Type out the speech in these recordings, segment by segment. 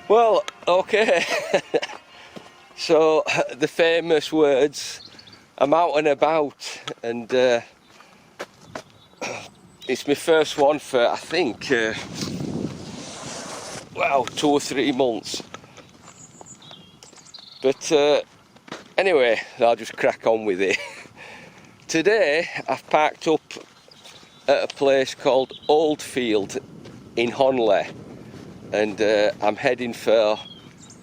Well, okay. So, the famous words, I'm out and about, and it's my first one for, I think, well, 2 or 3 months. But anyway, I'll just crack on with it. Today, I've parked up at a place called Oldfield in Honley, and I'm heading for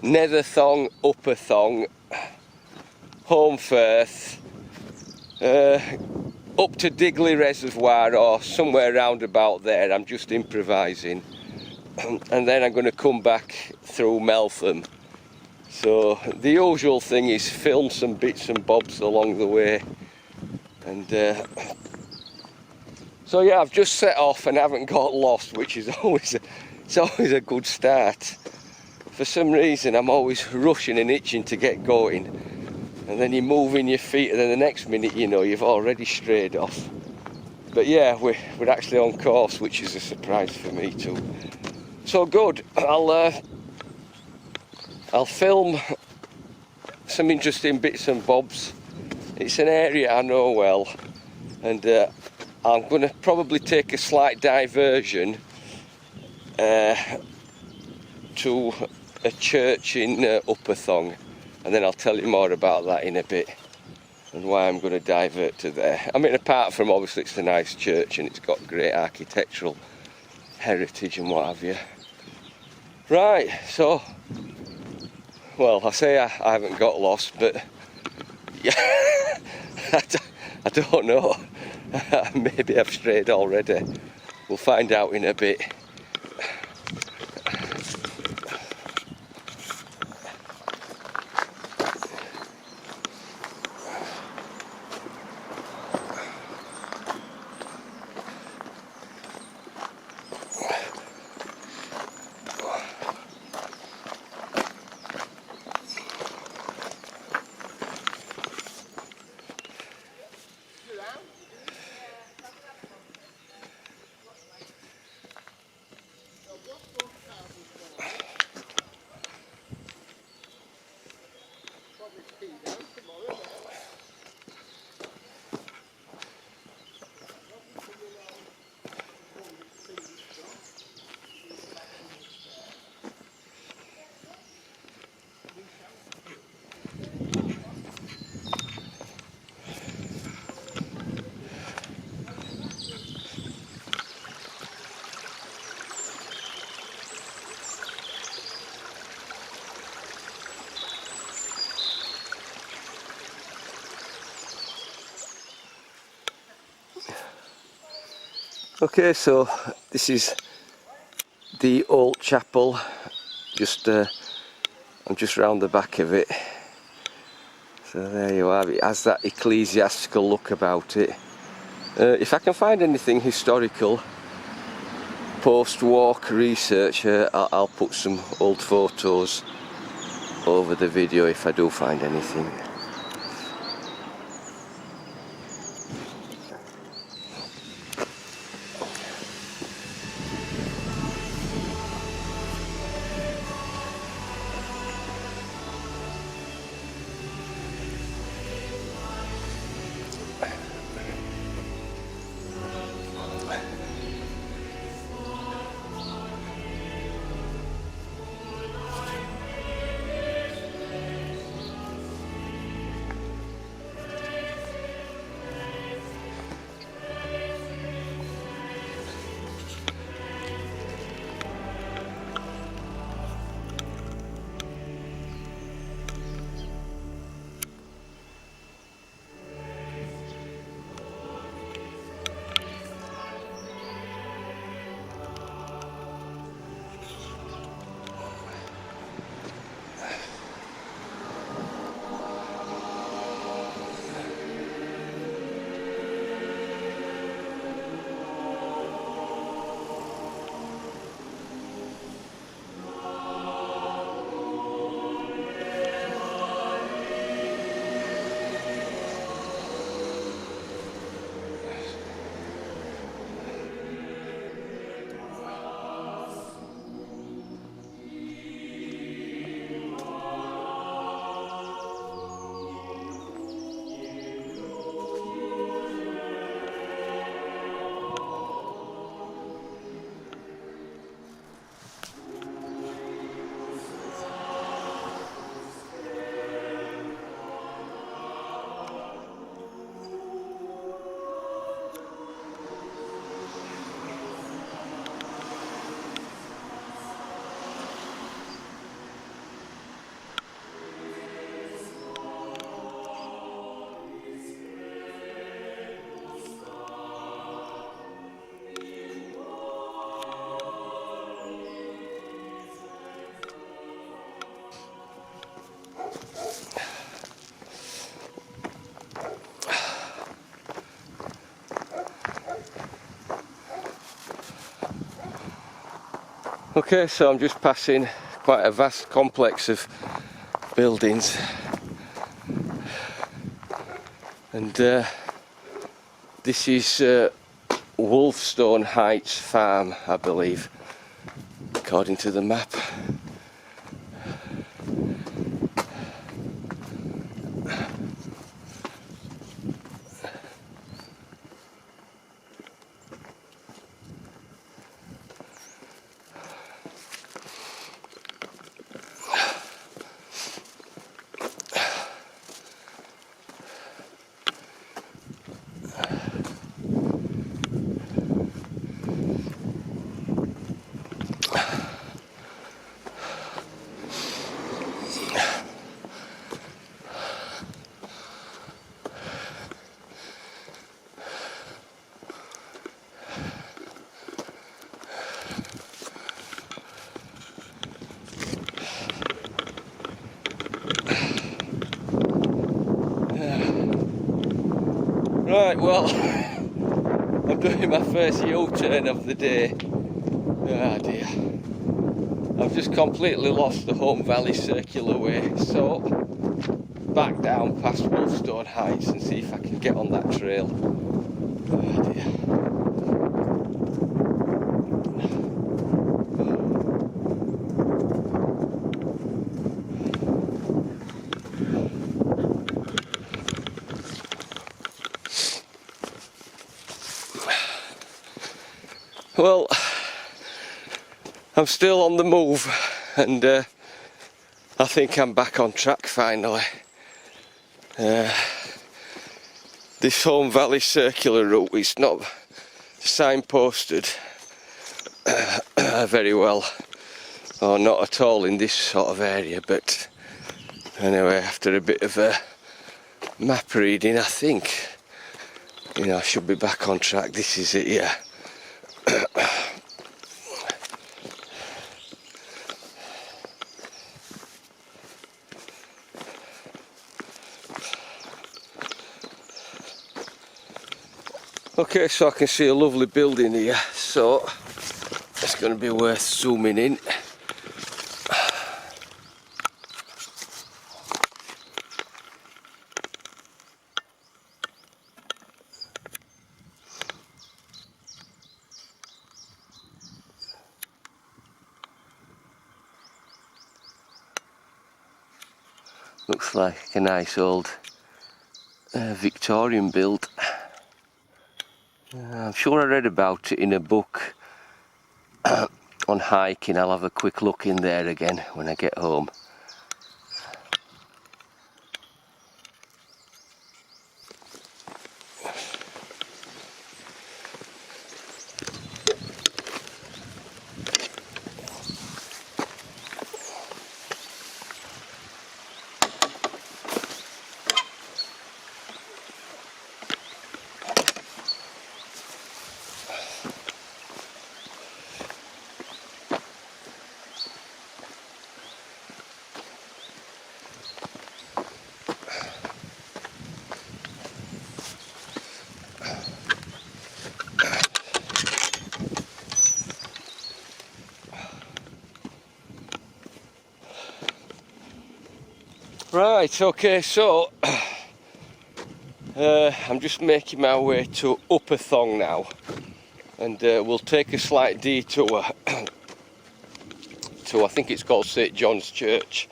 Netherthong, Upperthong, Holmfirth, up to Digley Reservoir or somewhere round about there. I'm just improvising, and then I'm going to come back through Meltham. So the usual thing is film some bits and bobs along the way, and so yeah, I've just set off and haven't got lost, which is always a good start. For some reason I'm always rushing and itching to get going, and then you're moving your feet and then the next minute you know you've already strayed off. But yeah, we're actually on course, which is a surprise for me too. So good. I'll film some interesting bits and bobs. It's an area I know well, and I'm going to probably take a slight diversion to a church in Upperthong, and then I'll tell you more about that in a bit and why I'm going to divert to there. I mean, apart from obviously it's a nice church and it's got great architectural heritage and what have you. Right, so, well, I say I haven't got lost, but yeah, I don't know. Maybe I've strayed already. We'll find out in a bit. Okay, so this is the old chapel. I'm just round the back of it. So there you are. It has that ecclesiastical look about it. If I can find anything historical, post-walk research, I'll put some old photos over the video if I do find anything. Okay, so I'm just passing quite a vast complex of buildings, and this is Wolfstone Heights Farm, I believe, according to the map. Right, well, I'm doing my first U-turn of the day. Ah dear. I've just completely lost the Home Valley Circular Way, so back down past Wolfstone Heights and see if I can get on that trail. Ah dear. Well, I'm still on the move, and I think I'm back on track finally. This Home Valley Circular route is not signposted very well, or not at all in this sort of area, but anyway, after a bit of a map reading, I think, you know, I should be back on track. This is it, yeah. Okay, so I can see a lovely building here, so it's going to be worth zooming in. Looks like a nice old Victorian build. I'm sure I read about it in a book on hiking. I'll have a quick look in there again when I get home. Right, okay, so I'm just making my way to Upperthong now, and we'll take a slight detour to, I think it's called St John's Church.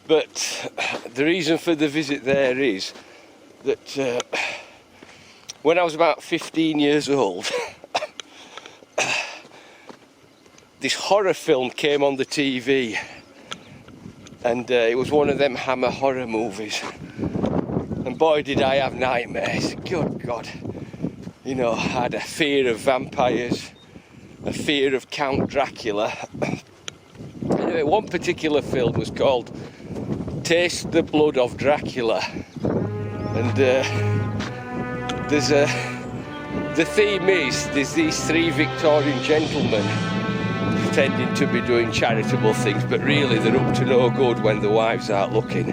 But the reason for the visit there is that when I was about 15 years old, this horror film came on the TV. And it was one of them Hammer horror movies, and boy did I have nightmares. Good God, you know, I had a fear of vampires, a fear of Count Dracula. Anyway, one particular film was called Taste the Blood of Dracula, and the theme is there's these three Victorian gentlemen pretending to be doing charitable things, but really they're up to no good when the wives aren't looking,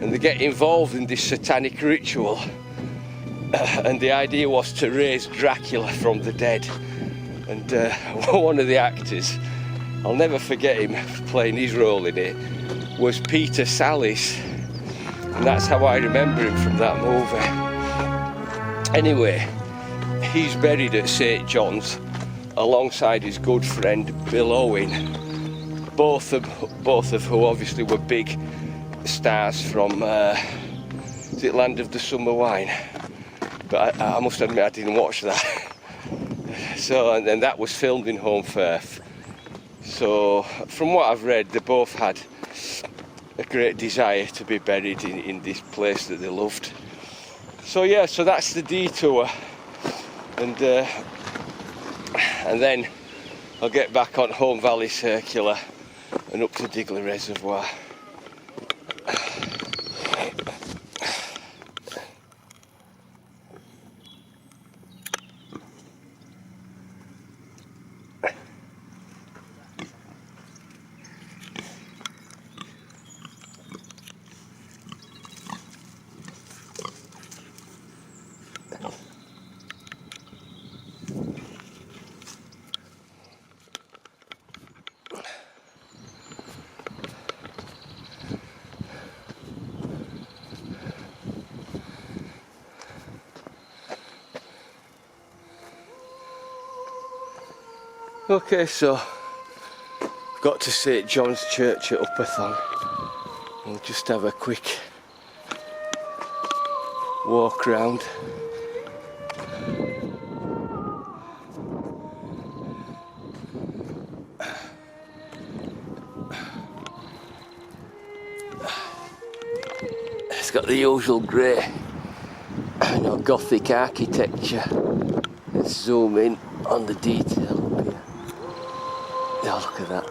and they get involved in this satanic ritual, and the idea was to raise Dracula from the dead. And one of the actors I'll never forget him playing his role in it, was Peter Sallis, and that's how I remember him from that movie. Anyway, he's buried at St John's alongside his good friend Bill Owen, both of who obviously were big stars from is it Land of the Summer Wine? But I must admit I didn't watch that. So, and that was filmed in Holmfirth. So from what I've read, they both had a great desire to be buried in this place that they loved. So yeah, so that's the detour, and then I'll get back on Home Valley Circular and up to Digley Reservoir. Okay, so I've got to St John's Church at Upperthong. We'll just have a quick walk round. It's got the usual grey, Gothic architecture. Let's zoom in on the detail up here. Oh, look at that.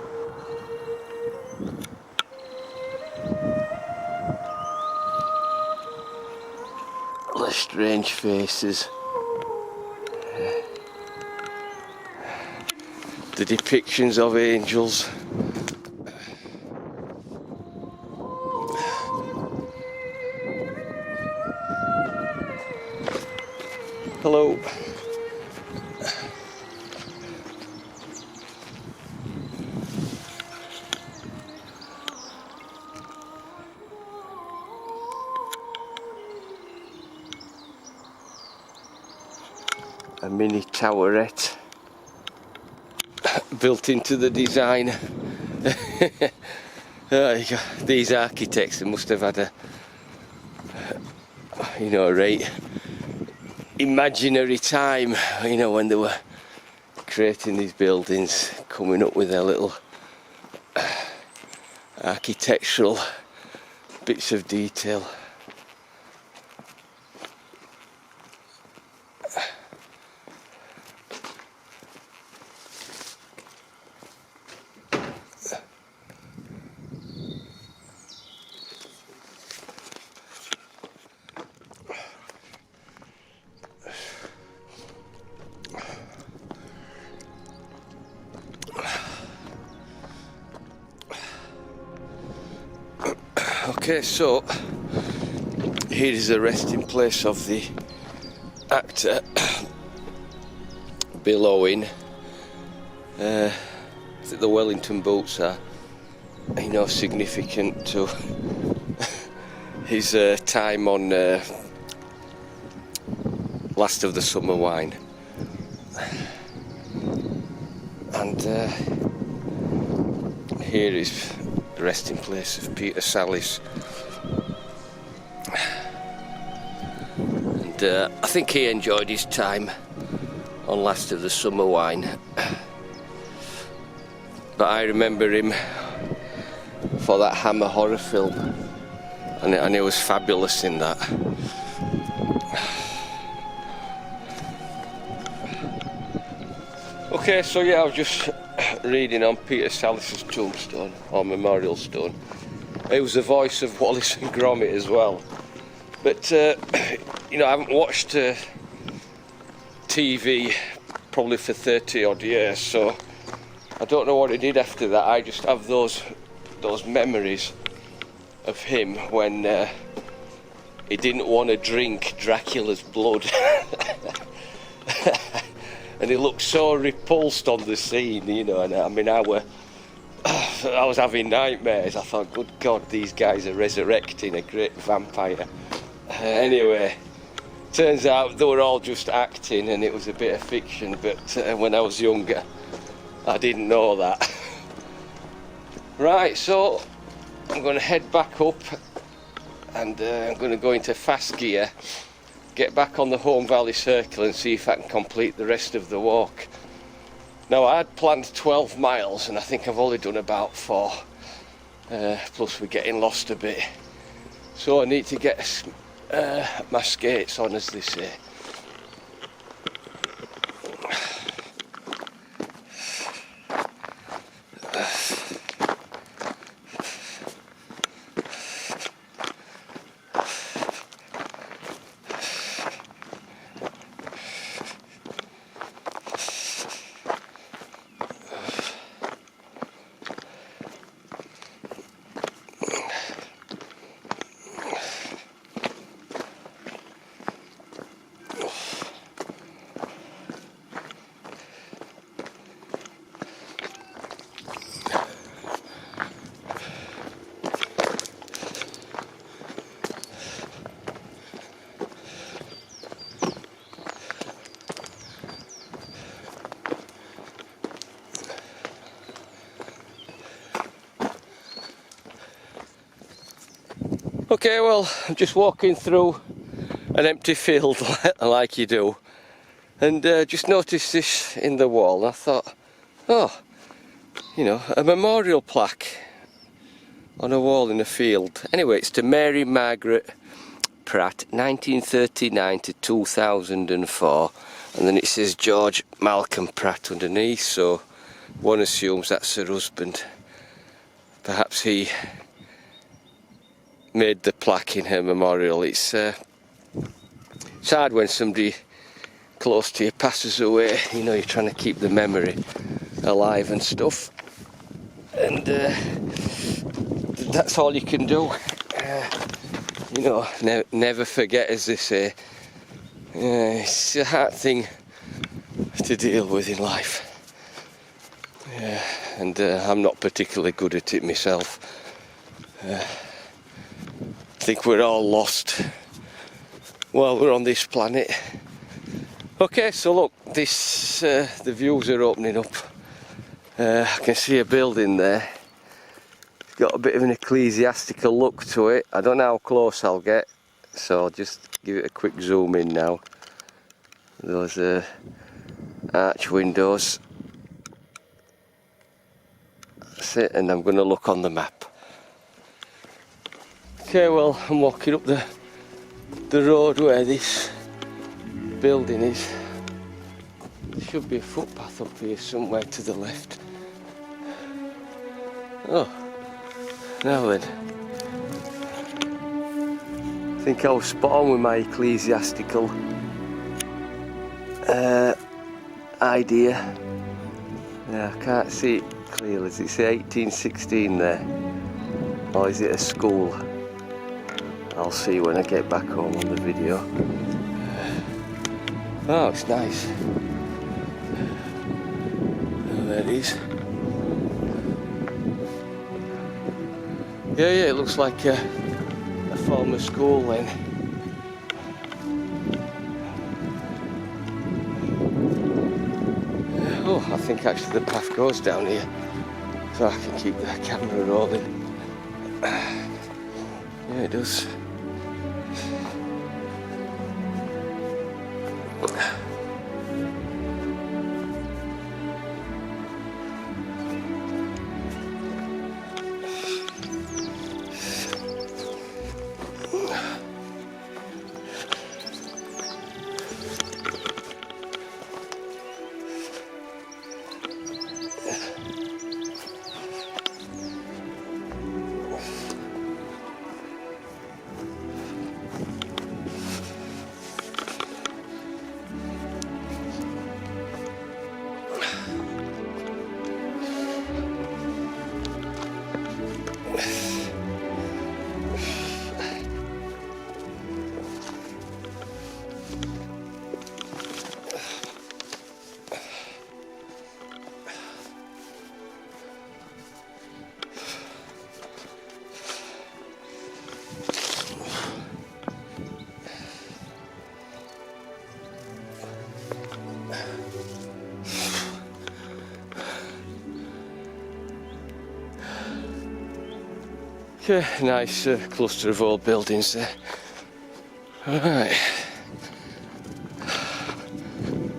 The strange faces. The depictions of angels. Hello. A mini towerette built into the design. These architects, they must have had a right imaginary time, when they were creating these buildings, coming up with their little architectural bits of detail. Okay, so here is the resting place of the actor Bill Owen. I think the Wellington boots are, significant to his time on Last of the Summer Wine. And here is the resting place of Peter Sallis. And I think he enjoyed his time on Last of the Summer Wine. But I remember him for that Hammer horror film, and he was fabulous in that. Okay, so yeah, I was just reading on Peter Sallis's tombstone, or memorial stone. It was the voice of Wallace and Gromit as well. But, I haven't watched TV probably for 30 odd years, so I don't know what he did after that. I just have those memories of him when he didn't want to drink Dracula's blood. And he looked so repulsed on the scene, and I mean, our I was having nightmares. I thought, good God, these guys are resurrecting a great vampire. Anyway, turns out they were all just acting and it was a bit of fiction, but when I was younger I didn't know that. Right, so I'm going to head back up and I'm going to go into fast gear, get back on the Home Valley Circle and see if I can complete the rest of the walk. Now, I had planned 12 miles and I think I've only done about 4, plus we're getting lost a bit, so I need to get my skates on, as they say. Okay, well, I'm just walking through an empty field like you do, and just noticed this in the wall, and I thought, oh, you know, a memorial plaque on a wall in a field. Anyway, it's to Mary Margaret Pratt, 1939 to 2004, and then it says George Malcolm Pratt underneath, so one assumes that's her husband. Perhaps he made the plaque in her memorial. It's hard when somebody close to you passes away, you know, you're trying to keep the memory alive and stuff, and that's all you can do. You know, never forget, as they say. It's a hard thing to deal with in life, and I'm not particularly good at it myself. I think we're all lost while we're on this planet. Okay, so look, this the views are opening up. I can see a building there. It's got a bit of an ecclesiastical look to it. I don't know how close I'll get, so I'll just give it a quick zoom in now. Those arch windows. That's it, and I'm going to look on the map. Okay, well, I'm walking up the road where this building is. There should be a footpath up here somewhere to the left. Oh, now then. I think I was spot on with my ecclesiastical idea. Yeah, I can't see it clearly. Does it say 1816 there? Or is it a school? I'll see when I get back home on the video. Oh, it's nice. Oh, there it is. Yeah, it looks like a former school then. Oh, I think actually the path goes down here, so I can keep the camera rolling. Yeah, it does. Okay, nice cluster of old buildings there. Alright.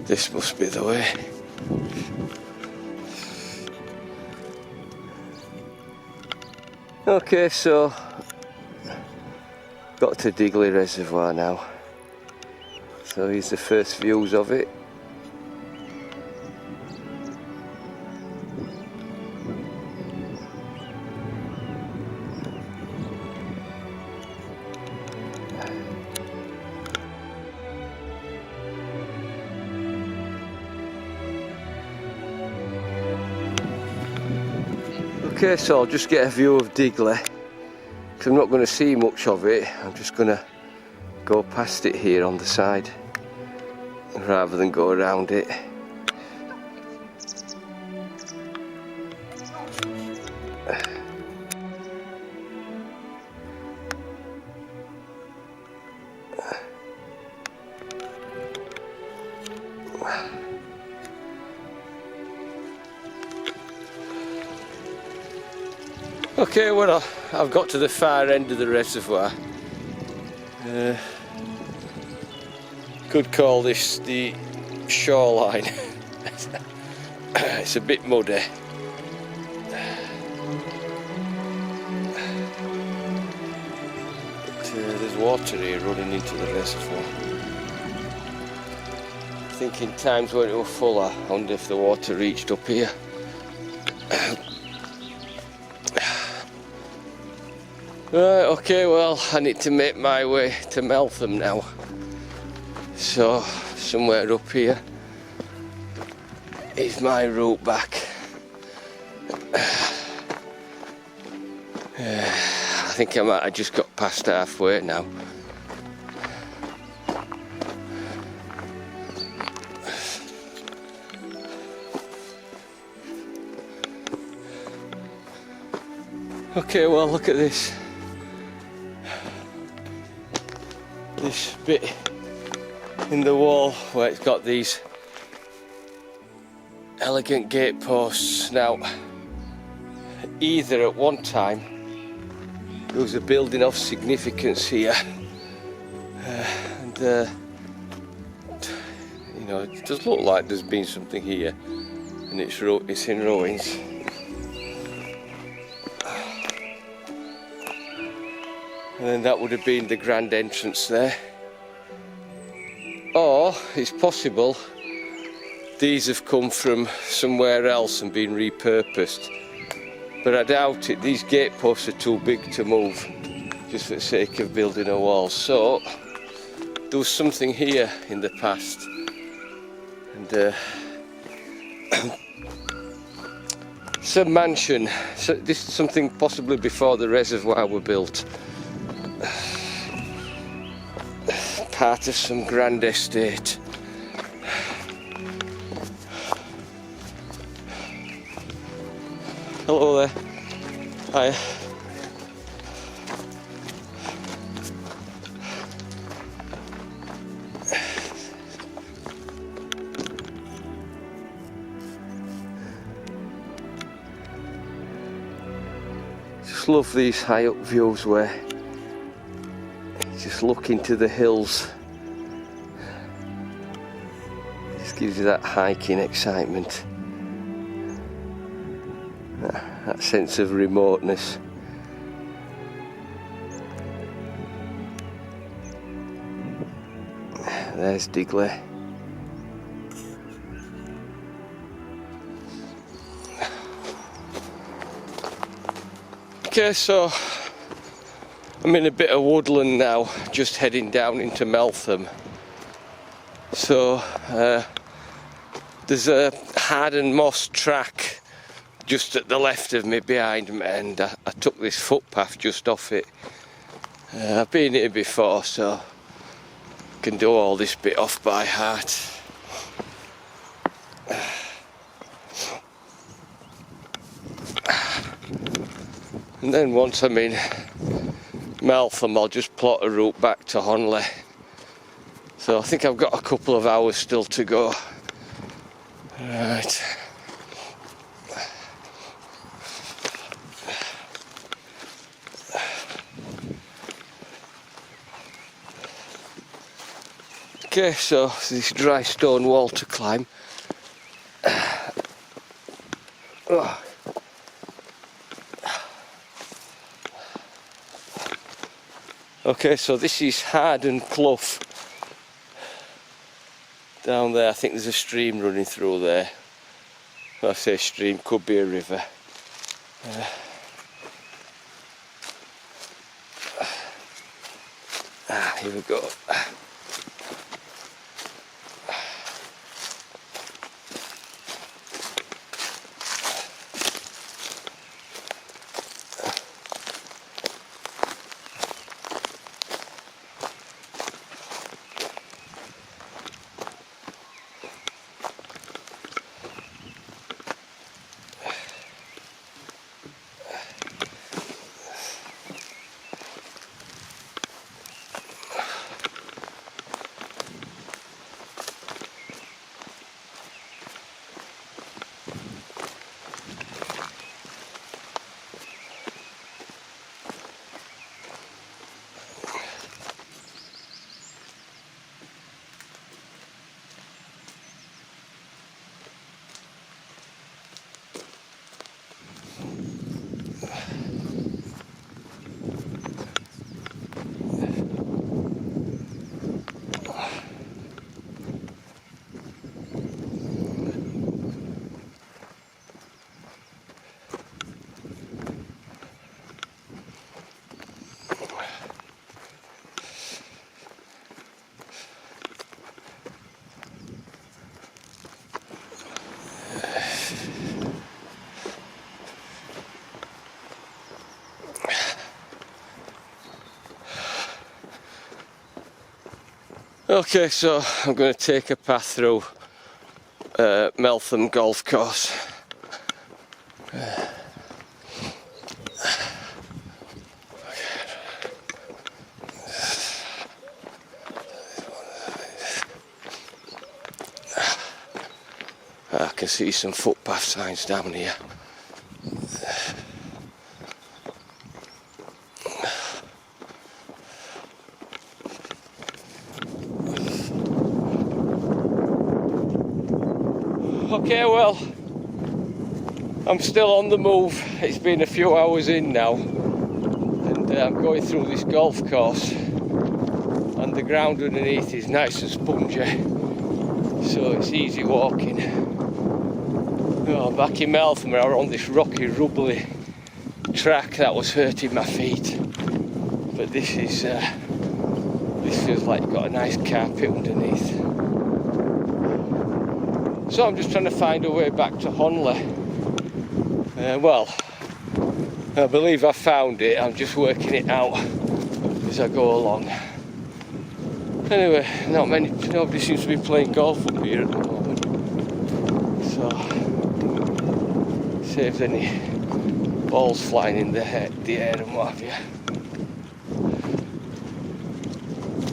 This must be the way. Okay, so got to Digley Reservoir now. So here's the first views of it. Okay, so I'll just get a view of Digley, because I'm not going to see much of it. I'm just going to go past it here on the side rather than go around it. Okay, well, I've got to the far end of the reservoir. Could call this the shoreline. It's a bit muddy. But, there's water here running into the reservoir. I think in times when it was fuller, I wonder if the water reached up here. Right, okay, well, I need to make my way to Meltham now. So, somewhere up here is my route back. I think I might have just got past halfway now. Okay, well, look at this. This bit in the wall where it's got these elegant gate posts. Now, either at one time there was a building of significance here, and you know, it does look like there's been something here, and it's in ruins. And then that would have been the grand entrance there. Or, it's possible, these have come from somewhere else and been repurposed. But I doubt it, these gate posts are too big to move, just for the sake of building a wall. So, there was something here in the past. And it's a mansion. So this is something possibly before the reservoir were built. Part of some grand estate. Hello there. Hi. Just love these high up views where just look into the hills. Just gives you that hiking excitement, that sense of remoteness. There's Digley. Okay, so I'm in a bit of woodland now, just heading down into Meltham. So there's a hardened moss track just at the left of me behind me, and I took this footpath just off it. I've been here before, so I can do all this bit off by heart. And then once I'm in Meltham, I'll just plot a route back to Honley. So I think I've got a couple of hours still to go. Right. Okay, so this dry stone wall to climb. Oh. Okay, so this is Harden Clough. Down there, I think there's a stream running through there. When I say stream, could be a river. Here we go. Okay, so I'm going to take a path through Meltham Golf Course. I can see some footpath signs down here. Okay, well, I'm still on the move. It's been a few hours in now, and I'm going through this golf course, and the ground underneath is nice and spongy, so it's easy walking. Oh, back in Meltham, I was on this rocky, rubbly track that was hurting my feet, but this feels like it's got a nice carpet underneath. So I'm just trying to find a way back to Honley. Well, I believe I found it. I'm just working it out as I go along. Anyway, nobody seems to be playing golf up here at the moment, so saves any balls flying in the air and what have you.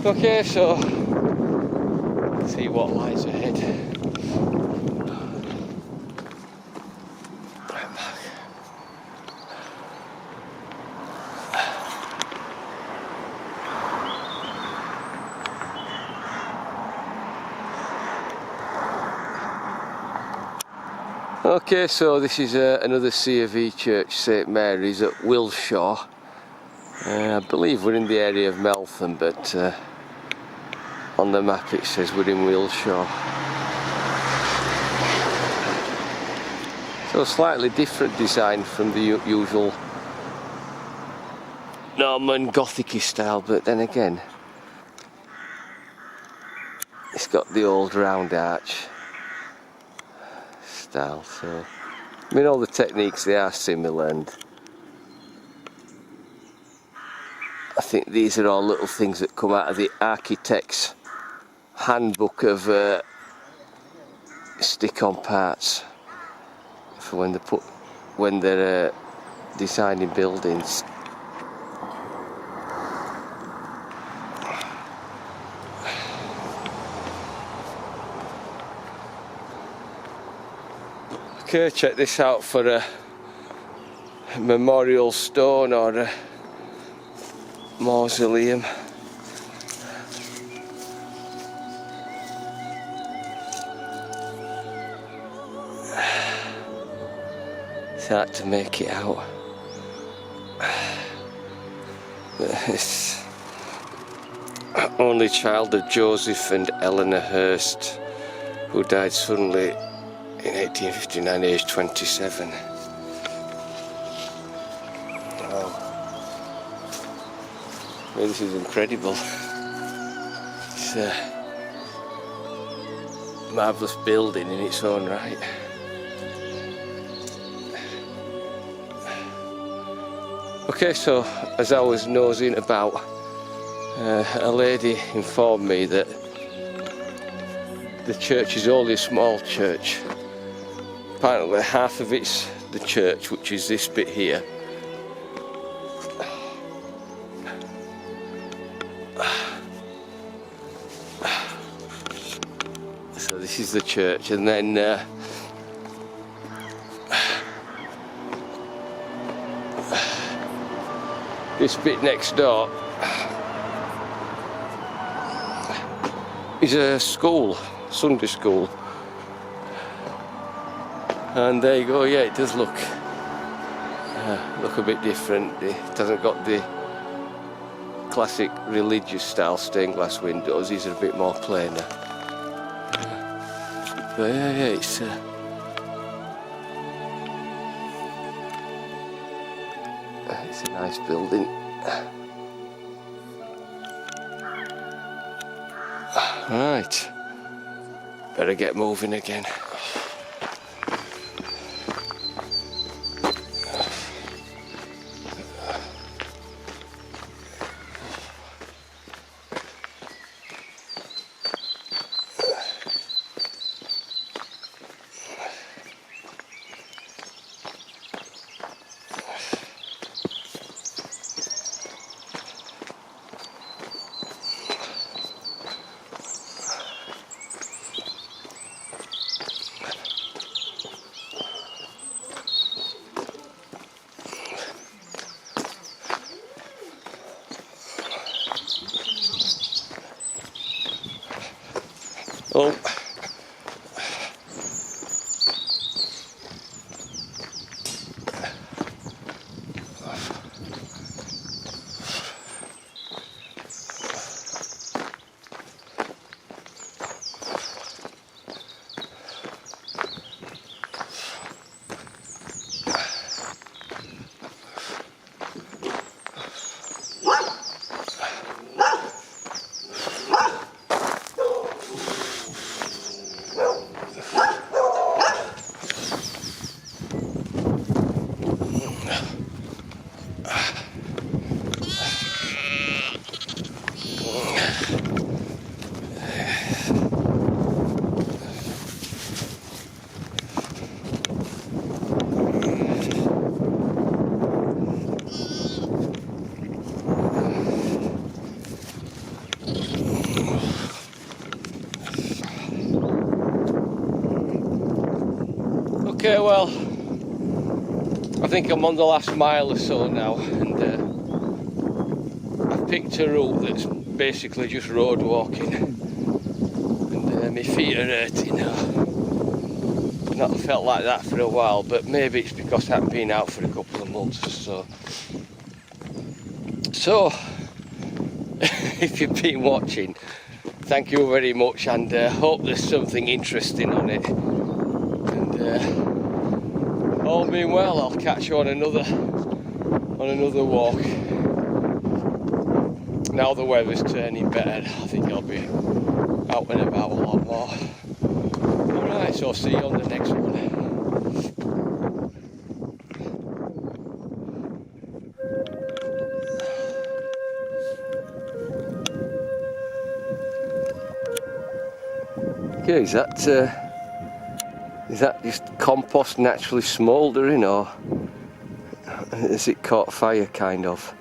Okay, so let's see what lies ahead. Okay, so this is another C of E church, St Mary's at Wilshaw. I believe we're in the area of Meltham, but on the map it says we're in Wilshaw. So slightly different design from the usual Norman Gothic-y style, but then again it's got the old round arch style, so I mean all the techniques, they are similar, and I think these are all little things that come out of the architect's handbook of stick-on parts for when they're designing buildings. Okay, check this out for a memorial stone or a mausoleum. hard to make it out. It's only child of Joseph and Eleanor Hurst, who died suddenly in 1859, aged 27. Wow. I mean, this is incredible. It's a marvellous building in its own right. Okay, so as I was nosing about, a lady informed me that the church is only a small church. Apparently half of it's the church, which is this bit here. So this is the church, and then this bit next door is a school, Sunday school. And there you go, yeah, it does look a bit different. It hasn't got the classic religious style stained glass windows. These are a bit more plainer. But yeah, it's a nice building. Right, better get moving again. Oh. Okay, well, I think I'm on the last mile or so now, and I've picked a route that's basically just road walking, and my feet are hurting now. I've not felt like that for a while, but maybe it's because I haven't been out for a couple of months or so. So, if you've been watching, thank you very much, and hope there's something interesting on it. And all being well, I'll catch you on another walk. Now the weather's turning better, I think I'll be out and about a lot more. Alright, so I'll see you on the next one. Okay, is that just compost naturally smouldering, or has it caught fire kind of?